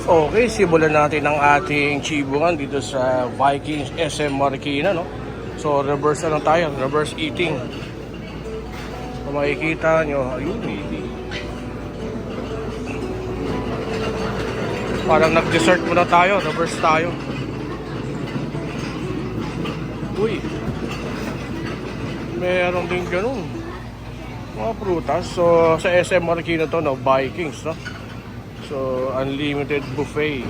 Okay, simulan natin ang ating chibuan dito sa Vikings SM Marikina, no? So, reverse na lang tayo. Reverse eating. Kung makikita nyo, ayun, parang nag-dessert muna tayo. Reverse tayo. Uy. Meron din ganun. Mga prutas. So, sa SM Marikina to, no? Vikings, no? So, unlimited buffet.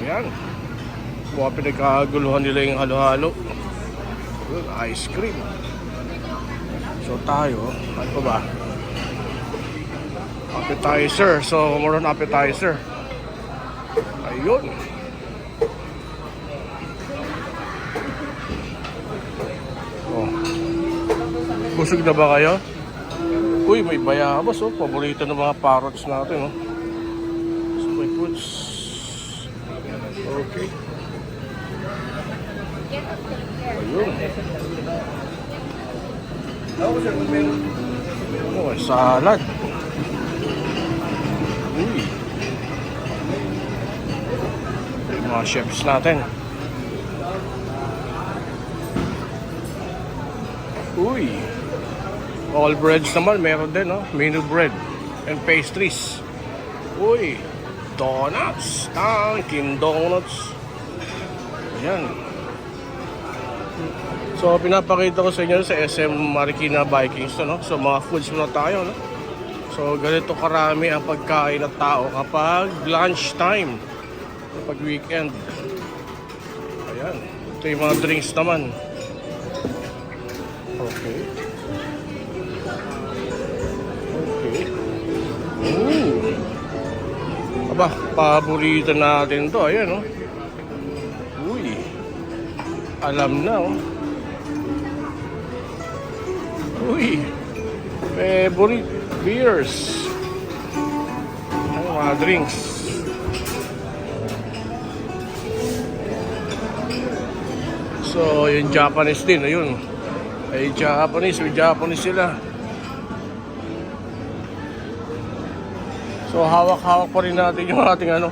Ayan. Mga pinagkaguluhan nila yung halo-halo. Ice cream. So, tayo, ano pa ba? Appetizer. So, more on appetizer. Ayun. Oh. Busog na ba kayo? Uy, may bayabas, oh. Paborito ng mga parrots natin, oh. So, may foods. Okay. Ayun. Oh, salad. Uy. Yung mga chefs natin. Uy. All breads naman, meron din, no? Menu bread and pastries. Uy, donuts. Dunkin' Donuts. Ayan. So, pinapakita ko sa inyo sa SM Marikina Vikings, no? So, mga foods muna tayo, no? So, ganito karami ang pagkain ng tao kapag lunch time. Kapag weekend. Ayan. Ito yung mga drinks naman. Okay. Aba, paborito natin to. Ayan, oh. Uy. Alam na, oh. Uy. Favorite beers. Ay, mga drinks. So, yung Japanese din. Ayun. Ay, Japanese. May Japanese sila. So, hawak-hawak pa rin natin yung ating ano,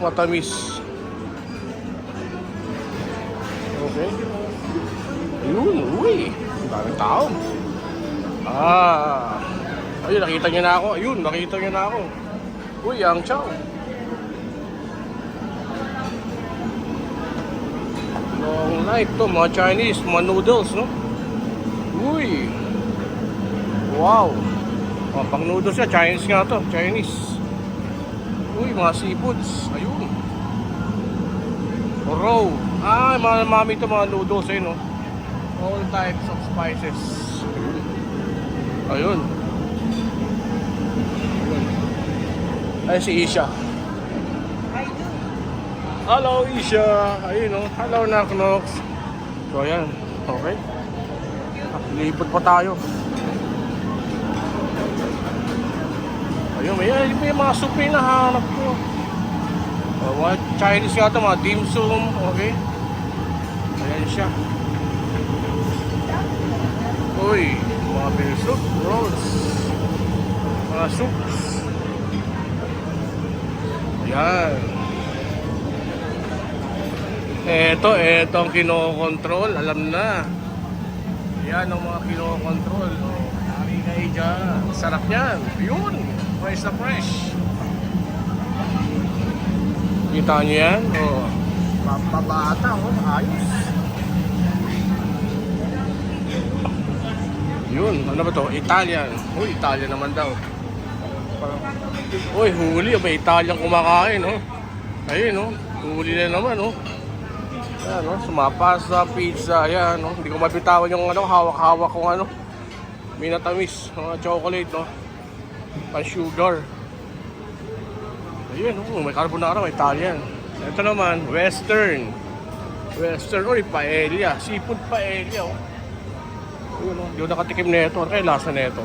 matamis. Okay. Ayun, uy. Ang daming tao. Ayun, nakita niyo na ako. Ayun, nakita niyo na ako. Uy, ang chow. Long night to, mga Chinese, mga noodles, no? Uy. Wow. Oh, pang noodles siya, Chinese nga to, Chinese. Uy, mga seafoods. Ayun. Raw. Mami ito mga noodles, ayun, no? All types of spices. Ayun. Ay, si Isha. Hello, Isha. Ayun, no? Hello, Knock. So, ayan. Okay. Lipot pa tayo. Ayun, may mga soup na hinahanap ko. Mga Chinese nga ito, mga dim sum. Okay. Ayan siya. Uy, mga beer soup, rolls. Mga soups. Ayan. Ito ang kinokontrol. Alam na. Ayan ang mga kinokontrol. Hari kayo dyan. Sarap yan. Yun. Fresh na fresh. Kita nyo yan? Oh. Pampabata, oh. Ayos. Yun. Ano ba to? Italian. Uy, Italian naman daw. Uy, huli. May Italian kumakain, oh. Ayun, oh. Huli na naman, oh. Ayan, oh. Sumapasa, pizza. Ayan, oh. Hindi ko mabitawan yung ano, hawak-hawak kong ano. Minatamis. Mga chocolate, no? Pa-sugar. Ayun, oh, may carbonara, may Italian. Ito naman, Western. Uy, paella. Seafood paella, oh. Ayun, oh, hindi ko nakatikim na ito. Ano kaya lasa na ito?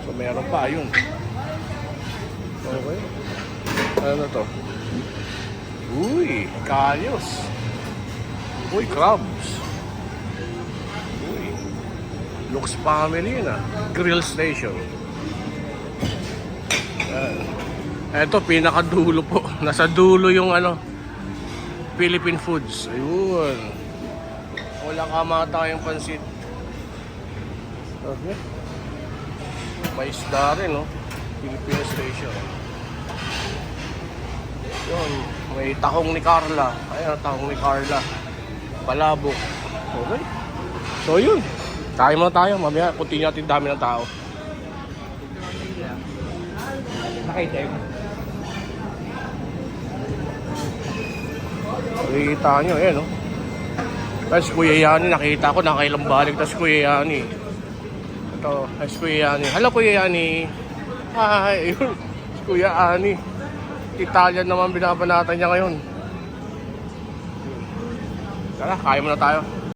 So, meron pa, ayun. Okay. Ano to? Uy, kalyos. Uy, crabs. Uy. Looks family na. Grill station. Eto, pinakadulo po. Nasa dulo yung ano, Philippine Foods. Ayun. Walang kamatayang pansit. Okay. May isda rin, no? Philippine Station. Yun. May tahong ni Carla. Ayan, tahong ni Carla. Palabok. Okay. So, yun. Kain muna tayo. Mamaya, puti natin dami ng tao. Nakita yun. Nakikita nyo, ayan, no? Tapos Kuya Yani, nakita ko, nakailang balik. Tapos Kuya Yani. Ito, tapos Kuya Yani. Hello, Kuya Yani. Hi, yun. Kuya Yani. Italian naman binabanatan niya ngayon. Tara, kain muna tayo.